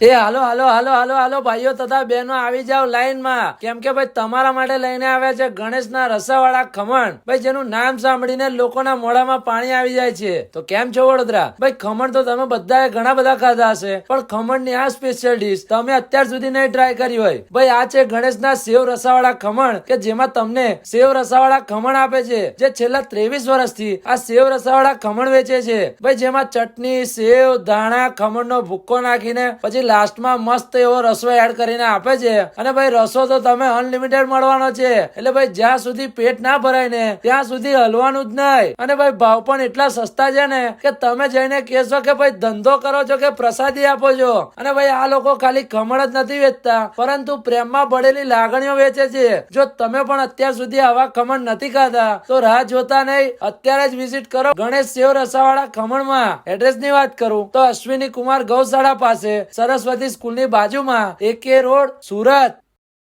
એ હાલો હાલો હાલો હાલો હાલો ભાઈઓ તથા બહેનો આવી જાવ લાઈનમાં, કેમ કે ભાઈ તમારા માટે લઈને આવ્યા છે ગણેશના રસાવાળા ખમણ. ભાઈ જેનું નામ સાંભળીને લોકોના મોઢામાં પાણી આવી જાય છે. તો કેમ છો વડોદરા? ભાઈ ખમણ તો તમે બધાએ ઘણા બધા ખાધા હશે, પણ ખમણની આ સ્પેશિયલ ડીશ તમે અત્યાર સુધી નહીં ટ્રાય કરી હોય. ભાઈ આ છે ગણેશના સેવ રસાવાળા ખમણ, કે જેમાં તમને સેવ રસાવાળા ખમણ આપે છે, જે છેલ્લા 23 વર્ષથી આ સેવ રસાવાળા ખમણ વેચે છે. ભાઈ જેમાં ચટણી, સેવ, ધાણા, ખમણનો ભૂક્કો નાખીને પછી લાસ્ટમાં મસ્ત એવો રસો એડ કરીને આપે છે. અને ભાઈ રસો તો તમે અનલિમિટેડ મળવાનો છે, એટલે ભાઈ જ્યાં સુધી પેટ ના ભરાય ને ત્યાં સુધી હલવાનું જ નહીં. અને ભાઈ ભાવ પણ એટલા સસ્તા છે ને કે તમે જઈને કહેશો કે ભાઈ ધંધો કરો છો કે પ્રસાદી આપો છો. અને ભાઈ આ લોકો ખાલી ખમણ જ નથી વેચતા, પરંતુ પ્રેમમાં પડેલી લાગણીઓ વેચે છે. જો તમે પણ અત્યાર સુધી આવા ખમણ નથી ખાધા તો રાહ જોતા નહીં, અત્યારે જ વિઝિટ કરો ગણેશ સેવ રસાવાળા ખમણમાં. એડ્રેસ ની વાત કરું તો અશ્વિની કુમાર ગૌશાળા પાસે, સરસ્વતી સ્કૂલની બાજુમાં, AK રોડ, સુરત.